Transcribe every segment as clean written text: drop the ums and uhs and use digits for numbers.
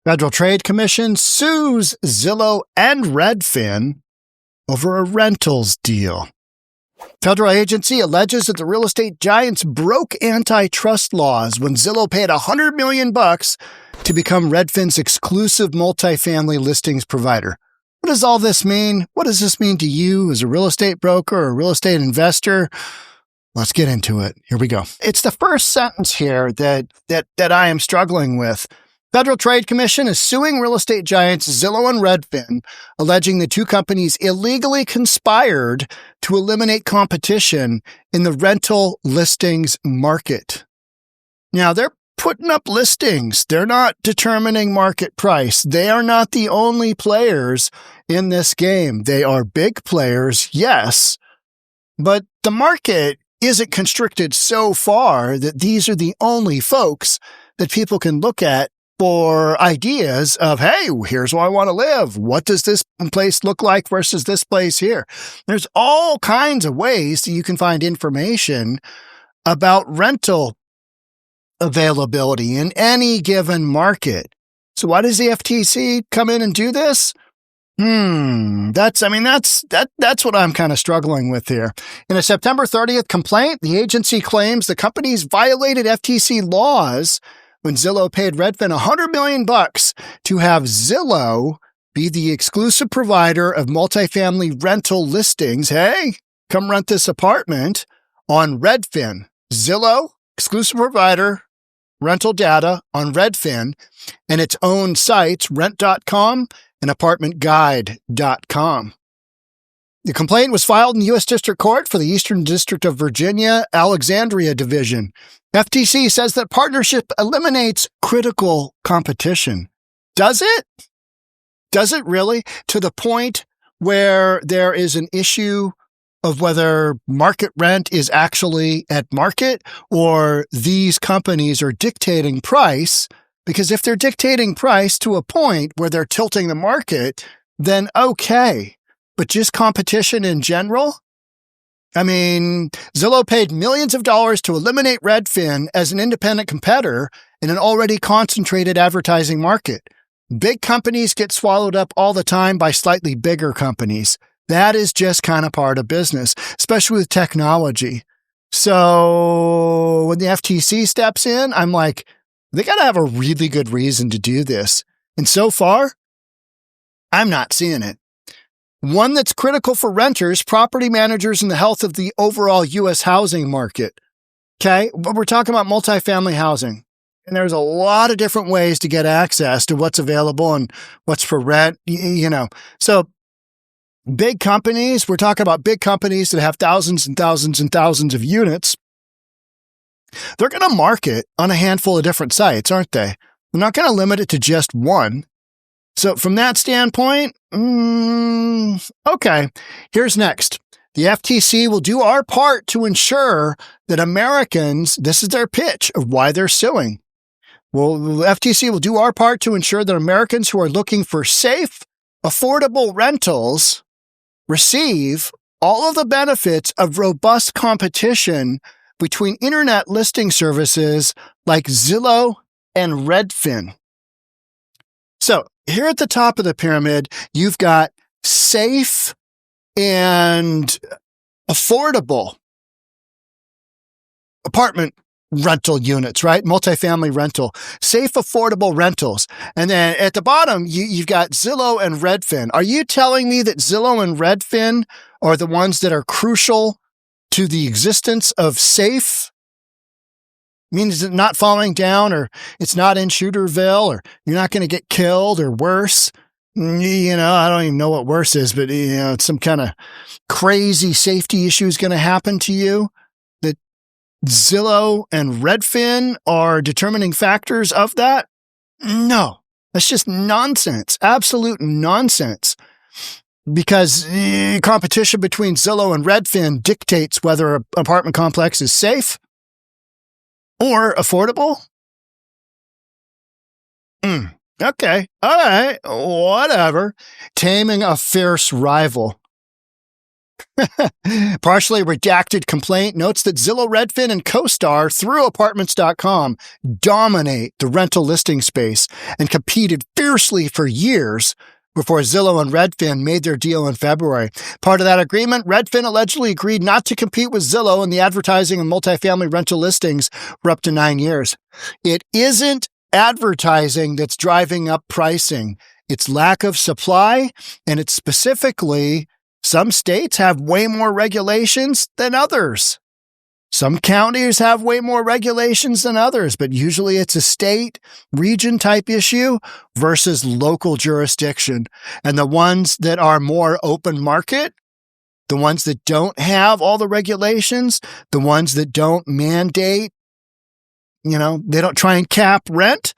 Federal Trade Commission sues Zillow and Redfin over a rentals deal. Federal agency alleges that the real estate giants broke antitrust laws when Zillow paid $100 million to become Redfin's exclusive multifamily listings provider. What does all this mean? What does this mean to you as a real estate broker or a real estate investor? Let's get into it. Here we go. It's the first sentence here that I am struggling with. Federal Trade Commission is suing real estate giants Zillow and Redfin, alleging the two companies illegally conspired to eliminate competition in the rental listings market. Now, they're putting up listings. They're not determining market price. They are not the only players in this game. They are big players, yes, but the market isn't constricted so far that these are the only folks that people can look at for ideas of, hey, here's where I want to live. What does this place look like versus this place here? There's all kinds of ways that you can find information about rental availability in any given market. So why does the FTC come in and do this? That's what I'm kind of struggling with here. In a September 30th complaint, the agency claims the companies violated FTC laws when Zillow paid Redfin $100 million to have Zillow be the exclusive provider of multifamily rental listings. Hey, come rent this apartment on Redfin. Zillow, exclusive provider, rental data on Redfin, and its own sites, rent.com and apartmentguide.com. The complaint was filed in the U.S. District Court for the Eastern District of Virginia, Alexandria Division. FTC says that partnership eliminates critical competition. Does it? Does it really? To the point where there is an issue of whether market rent is actually at market or these companies are dictating price? Because if they're dictating price to a point where they're tilting the market, then okay. But just competition in general? I mean, Zillow paid millions of dollars to eliminate Redfin as an independent competitor in an already concentrated advertising market. Big companies get swallowed up all the time by slightly bigger companies. That is just kind of part of business, especially with technology. So when the FTC steps in, I'm like, they got to have a really good reason to do this. And so far, I'm not seeing it. One that's critical for renters, property managers, and the health of the overall U.S. housing market. Okay, but we're talking about multifamily housing. And there's a lot of different ways to get access to what's available and what's for rent, So big companies, we're talking about big companies that have thousands and thousands and thousands of units. They're going to market on a handful of different sites, aren't they? They're not going to limit it to just one. So from that standpoint, okay, here's next. The FTC will do our part to ensure that Americans, this is their pitch of why they're suing. Well, the FTC will do our part to ensure that Americans who are looking for safe, affordable rentals receive all of the benefits of robust competition between internet listing services like Zillow and Redfin. So here at the top of the pyramid, you've got safe and affordable apartment rental units, right? Multifamily rental, safe, affordable rentals. And then at the bottom, you've got Zillow and Redfin. Are you telling me that Zillow and Redfin are the ones that are crucial to the existence of safe? Means it's not falling down, or it's not in Shooterville, or you're not going to get killed or worse. I don't even know what worse is, but it's some kind of crazy safety issue is going to happen to you. That Zillow and Redfin are determining factors of that? No, that's just nonsense. Absolute nonsense. Because competition between Zillow and Redfin dictates whether an apartment complex is safe or affordable? Okay. All right. Whatever. Taming a fierce rival. Partially redacted complaint notes that Zillow, Redfin, and CoStar through Apartments.com dominate the rental listing space and competed fiercely for years before Zillow and Redfin made their deal in February. Part of that agreement, Redfin allegedly agreed not to compete with Zillow in the advertising of multifamily rental listings for up to 9 years. It isn't advertising that's driving up pricing. It's lack of supply, and it's specifically some states have way more regulations than others. Some counties have way more regulations than others, but usually it's a state, region type issue versus local jurisdiction. And the ones that are more open market, the ones that don't have all the regulations, the ones that don't mandate, they don't try and cap rent,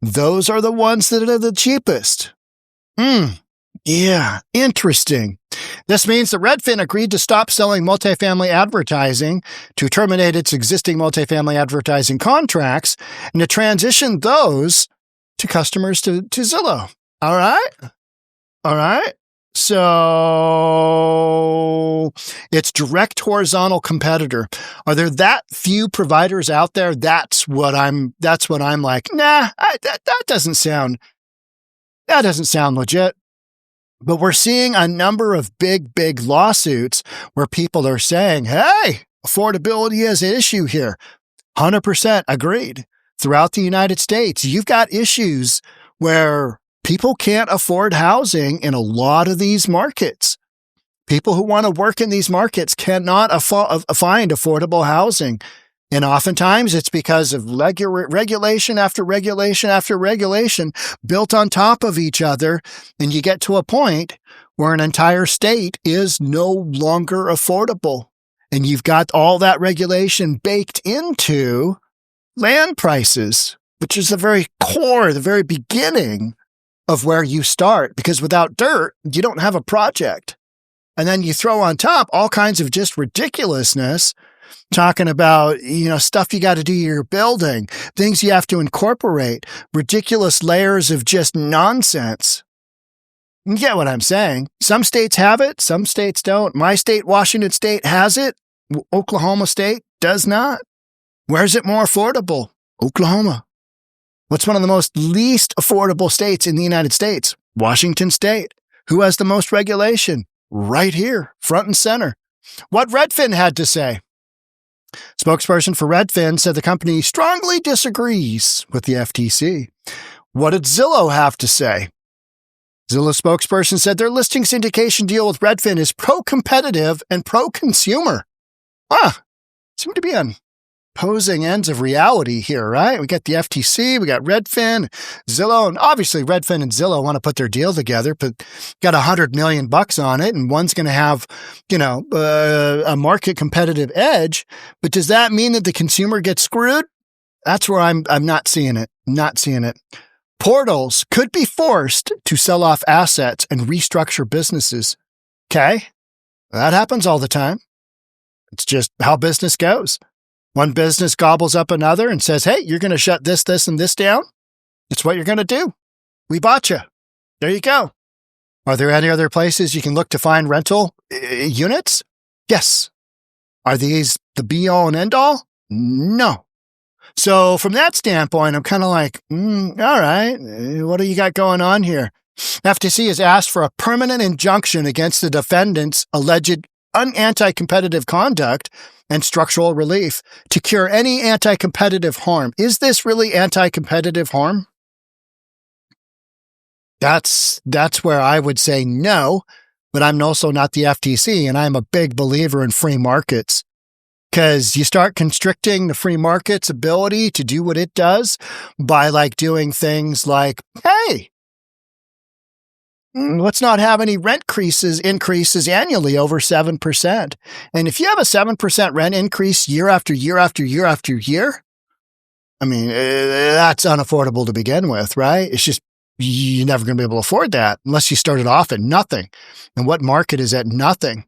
those are the ones that are the cheapest. Yeah, interesting. This means that Redfin agreed to stop selling multifamily advertising, to terminate its existing multifamily advertising contracts, and to transition those to customers to Zillow. All right. So it's direct horizontal competitor. Are there that few providers out there? That's what I'm like, that doesn't sound legit. But we're seeing a number of big lawsuits where people are saying, hey, affordability is an issue here. 100% agreed. Throughout the United States, you've got issues where people can't afford housing in a lot of these markets. People who want to work in these markets cannot find affordable housing. And oftentimes it's because of regulation after regulation after regulation built on top of each other. And you get to a point where an entire state is no longer affordable. And you've got all that regulation baked into land prices, which is the very core, the very beginning of where you start. Because without dirt, you don't have a project. And then you throw on top all kinds of just ridiculousness, talking about, stuff you got to do to your building, things you have to incorporate, ridiculous layers of just nonsense. You get what I'm saying? Some states have it, some states don't. My state, Washington State, has it. Oklahoma State does not. Where's it more affordable? Oklahoma. What's one of the most least affordable states in the United States? Washington State. Who has the most regulation? Right here, front and center. What Redfin had to say. Spokesperson for Redfin said the company strongly disagrees with the FTC. What did Zillow have to say? Zillow spokesperson said their listing syndication deal with Redfin is pro-competitive and pro-consumer. Seem to be on opposing ends of reality here, right? We got the FTC, we got Redfin, Zillow, and obviously Redfin and Zillow want to put their deal together, but got $100 million on it, and one's going to have, a market competitive edge. But does that mean that the consumer gets screwed? That's where I'm not seeing it. Not seeing it. Portals could be forced to sell off assets and restructure businesses. Okay, that happens all the time. It's just how business goes. One business gobbles up another and says, hey, you're going to shut this, and this down. It's what you're going to do. We bought you. There you go. Are there any other places you can look to find rental units? Yes. Are these the be-all and end-all? No. So from that standpoint, I'm kind of like, all right, what do you got going on here? FTC has asked for a permanent injunction against the defendant's alleged anti-competitive conduct and structural relief to cure any anti-competitive harm. Is this really anti-competitive harm? That's where I would say no, but I'm also not the FTC, and I'm a big believer in free markets. Because you start constricting the free market's ability to do what it does by doing things like, hey, let's not have any rent increases annually over 7%. And if you have a 7% rent increase year after year after year after year, that's unaffordable to begin with, right? It's just, you're never going to be able to afford that unless you started off at nothing. And what market is at nothing?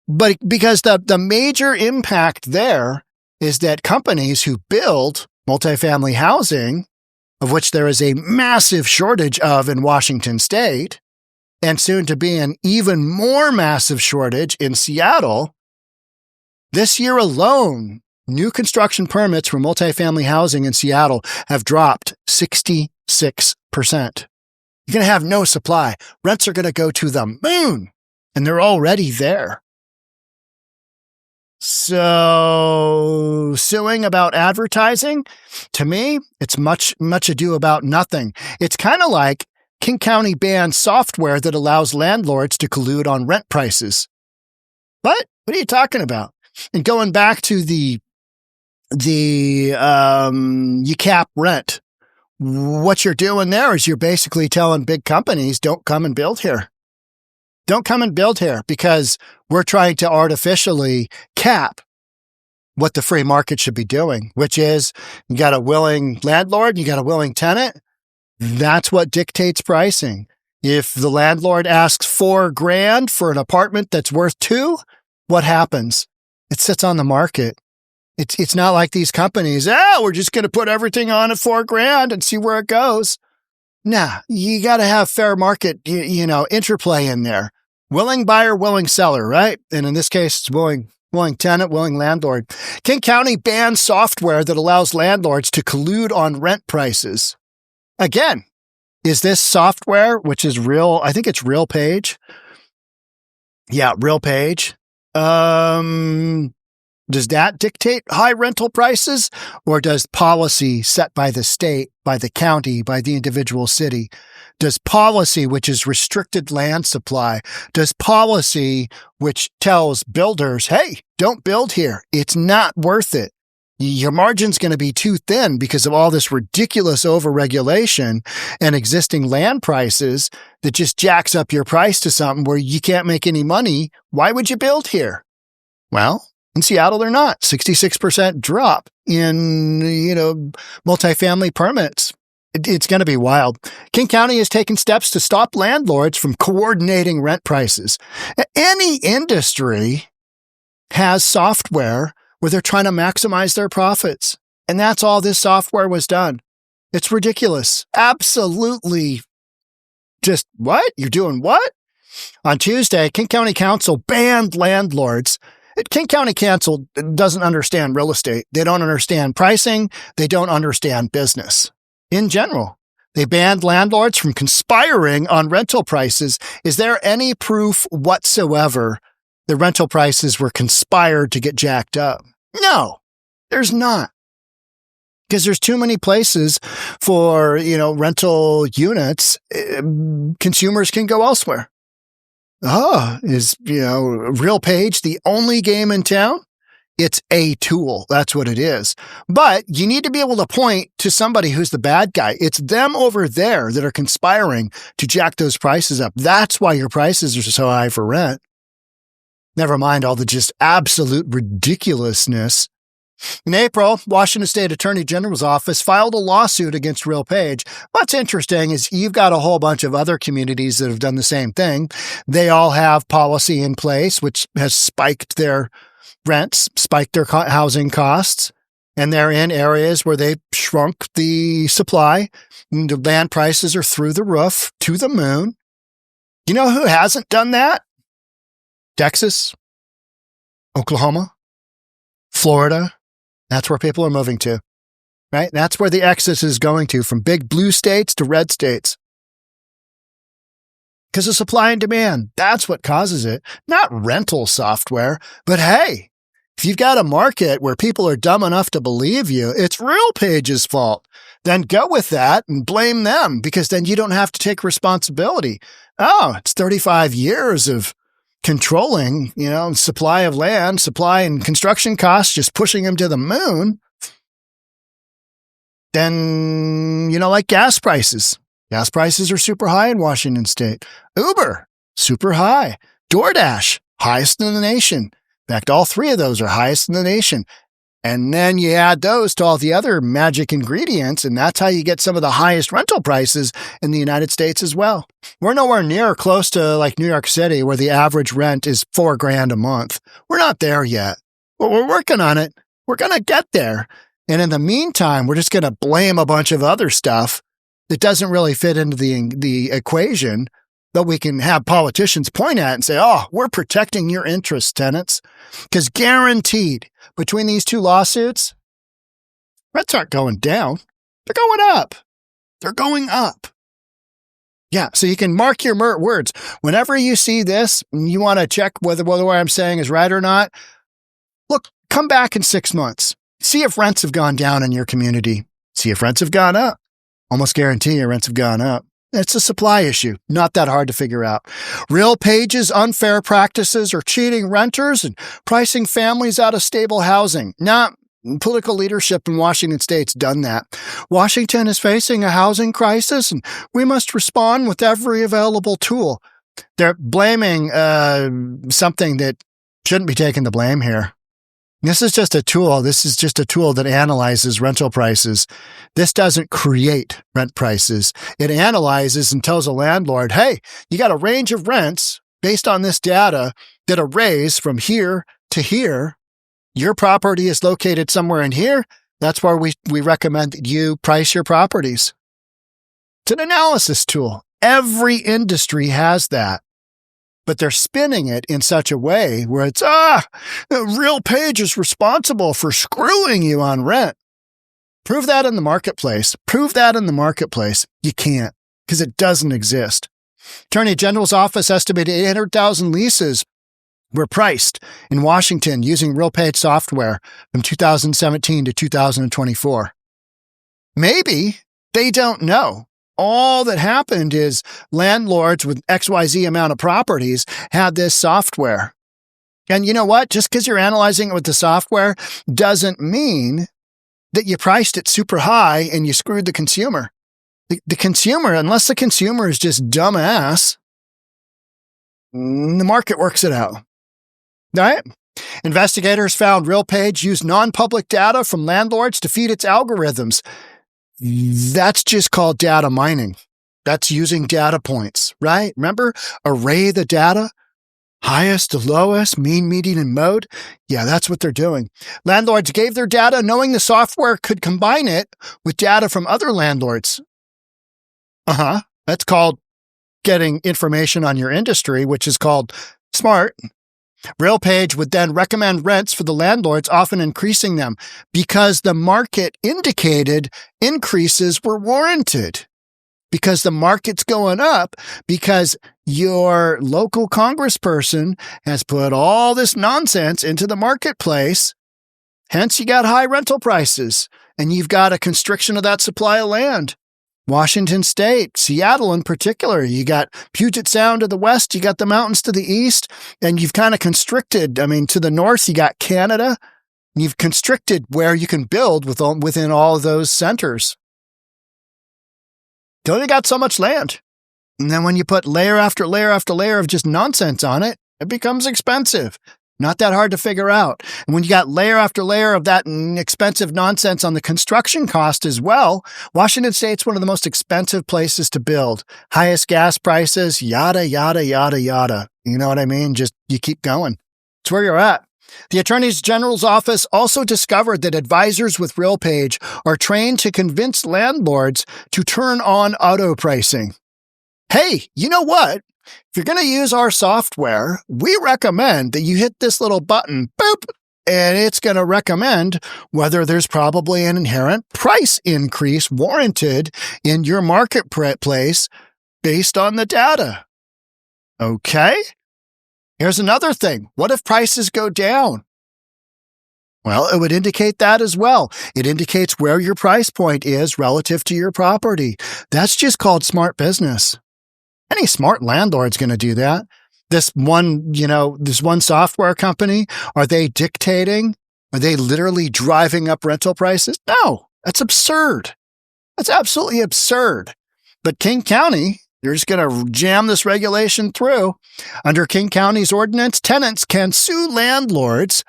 But because the major impact there is that companies who build multifamily housing, of which there is a massive shortage of in Washington State, and soon to be an even more massive shortage in Seattle, this year alone, new construction permits for multifamily housing in Seattle have dropped 66%. You're going to have no supply. Rents are going to go to the moon, and they're already there. So, suing about advertising, to me, it's much ado about nothing. It's kind of like King County bans software that allows landlords to collude on rent prices. What are you talking about? And going back to the you cap rent, what you're doing there is you're basically telling big companies, don't come and build here. Don't come and build here because we're trying to artificially cap what the free market should be doing, which is you got a willing landlord, you got a willing tenant. That's what dictates pricing. If the landlord asks $4,000 for an apartment that's worth $2,000, what happens? It sits on the market. It's not like these companies, we're just going to put everything on at $4,000 and see where it goes. Nah, you got to have fair market, interplay in there. Willing buyer, willing seller, right? And in this case, it's willing tenant, willing landlord. King County bans software that allows landlords to collude on rent prices. Again, is this software, which is real? I think it's RealPage. Yeah, RealPage. Does that dictate high rental prices, or does policy set by the state, by the county, by the individual city? Does policy, which is restricted land supply, does policy which tells builders, hey, don't build here. It's not worth it. Your margin's going to be too thin because of all this ridiculous overregulation and existing land prices that just jacks up your price to something where you can't make any money. Why would you build here? Well, in Seattle, they're not. 66% drop in, multifamily permits. It's going to be wild. King County has taken steps to stop landlords from coordinating rent prices. Any industry has software where they're trying to maximize their profits. And that's all this software was done. It's ridiculous. Absolutely. Just what? You're doing what? On Tuesday, King County Council banned landlords. King County Council doesn't understand real estate. They don't understand pricing. They don't understand business in general. They banned landlords from conspiring on rental prices. Is there any proof whatsoever the rental prices were conspired to get jacked up? No, there's not. Because there's too many places for, rental units. Consumers can go elsewhere. Is, RealPage the only game in town? It's a tool. That's what it is. But you need to be able to point to somebody who's the bad guy. It's them over there that are conspiring to jack those prices up. That's why your prices are so high for rent. Never mind all the just absolute ridiculousness. In April, Washington State Attorney General's office filed a lawsuit against RealPage. What's interesting is you've got a whole bunch of other communities that have done the same thing. They all have policy in place, which has spiked their rents, spiked their housing costs, and they're in areas where they've shrunk the supply. And the land prices are through the roof, to the moon. You know who hasn't done that? Texas, Oklahoma, Florida. That's where people are moving to, right? That's where the exodus is going to, from big blue states to red states. Because of supply and demand. That's what causes it. Not rental software. But hey, if you've got a market where people are dumb enough to believe you, it's RealPage's fault. Then go with that and blame them, because then you don't have to take responsibility. Oh, it's 35 years of controlling, supply of land, supply and construction costs, just pushing them to the moon. Then, like gas prices. Gas prices are super high in Washington State. Uber, super high. DoorDash, highest in the nation. In fact, all three of those are highest in the nation. And then you add those to all the other magic ingredients, and that's how you get some of the highest rental prices in the United States as well. We're nowhere near close to like New York City, where the average rent is $4,000 a month. We're not there yet, but we're working on it. We're going to get there. And in the meantime, we're just going to blame a bunch of other stuff that doesn't really fit into the equation that we can have politicians point at and say, oh, we're protecting your interests, tenants. Because guaranteed, between these two lawsuits, rents aren't going down. They're going up. They're going up. Yeah, so you can mark your words. Whenever you see this, and you want to check whether what I'm saying is right or not, look, come back in 6 months. See if rents have gone down in your community. See if rents have gone up. Almost guarantee your rents have gone up. It's a supply issue, not that hard to figure out. RealPage's unfair practices are cheating renters and pricing families out of stable housing. Political leadership in Washington state's done that. Washington is facing a housing crisis, and we must respond with every available tool. They're blaming something that shouldn't be taking the blame here. This is just a tool. This is just a tool that analyzes rental prices. This doesn't create rent prices. It analyzes and tells a landlord, hey, you got a range of rents based on this data that are raised from here to here. Your property is located somewhere in here. That's where we recommend that you price your properties. It's an analysis tool. Every industry has that. But they're spinning it in such a way where it's, RealPage is responsible for screwing you on rent. Prove that in the marketplace. Prove that in the marketplace. You can't, because it doesn't exist. Attorney General's office estimated 800,000 leases were priced in Washington using RealPage software from 2017 to 2024. Maybe they don't know. All that happened is landlords with XYZ amount of properties had this software. And you know what? Just because you're analyzing it with the software doesn't mean that you priced it super high and you screwed the consumer. The consumer, unless the consumer is just dumbass, the market works it out. All right? Investigators found RealPage used non-public data from landlords to feed its algorithms. That's just called data mining. That's using data points, right? Remember, array the data, highest to lowest, mean, median, and mode. Yeah, that's what they're doing. Landlords gave their data knowing the software could combine it with data from other landlords. That's called getting information on your industry, which is called smart. RealPage would then recommend rents for the landlords, often increasing them because the market indicated increases were warranted. Because the market's going up, because your local congressperson has put all this nonsense into the marketplace. Hence, you got high rental prices, and you've got a constriction of that supply of land. Washington State, Seattle in particular, you got Puget Sound to the west, you got the mountains to the east, and you've kind of constricted. To the north, you got Canada, and you've constricted where you can build within all of those centers. You only got so much land. And then when you put layer after layer after layer of just nonsense on it, it becomes expensive. Not that hard to figure out. And when you got layer after layer of that expensive nonsense on the construction cost as well, Washington State's one of the most expensive places to build. Highest gas prices, yada, yada, yada, yada. You know what I mean? Just you keep going. It's where you're at. The Attorney General's office also discovered that advisors with RealPage are trained to convince landlords to turn on auto pricing. Hey, you know what? If you're going to use our software, we recommend that you hit this little button, boop, and it's going to recommend whether there's probably an inherent price increase warranted in your marketplace based on the data. Okay? Here's another thing. What if prices go down? Well, it would indicate that as well. It indicates where your price point is relative to your property. That's just called smart business. Any smart landlord's going to do that. This one software company, are they dictating? Are they literally driving up rental prices? No, that's absurd. That's absolutely absurd. But King County, they're just going to jam this regulation through. Under King County's ordinance, tenants can sue landlords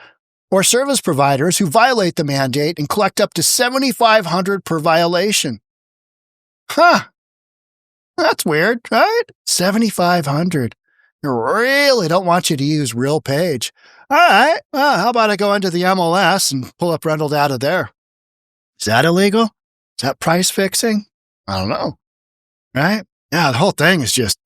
or service providers who violate the mandate and collect up to $7,500 per violation. That's weird, right? $7,500. They really don't want you to use RealPage. All right, well, how about I go into the MLS and pull up rental data there? Is that illegal? Is that price fixing? I don't know, right? Yeah, the whole thing is just,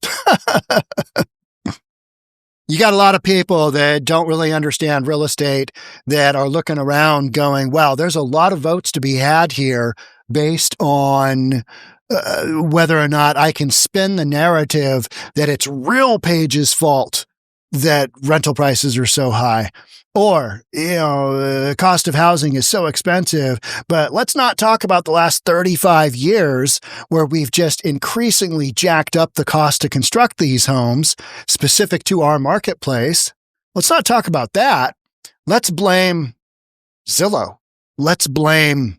you got a lot of people that don't really understand real estate that are looking around going, wow, there's a lot of votes to be had here based on whether or not I can spin the narrative that it's RealPage's fault that rental prices are so high. Or, the cost of housing is so expensive. But let's not talk about the last 35 years where we've just increasingly jacked up the cost to construct these homes specific to our marketplace. Let's not talk about that. Let's blame Zillow. Let's blame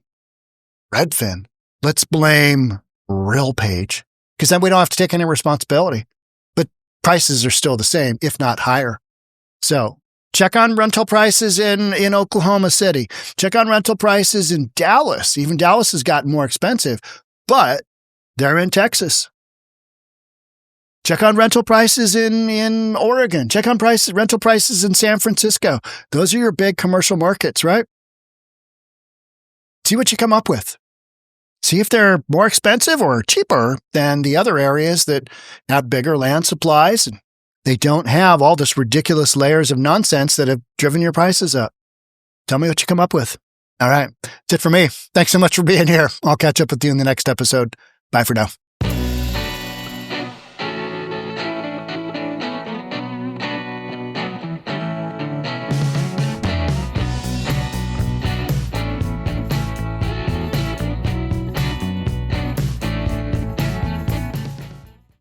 Redfin. Let's blame RealPage, because then we don't have to take any responsibility. But prices are still the same, if not higher. So check on rental prices in Oklahoma City. Check on rental prices in Dallas. Even Dallas has gotten more expensive, but they're in Texas. Check on rental prices in Oregon. Check on rental prices in San Francisco. Those are your big commercial markets, right? See what you come up with. See if they're more expensive or cheaper than the other areas that have bigger land supplies and they don't have all this ridiculous layers of nonsense that have driven your prices up. Tell me what you come up with. All right. That's it for me. Thanks so much for being here. I'll catch up with you in the next episode. Bye for now.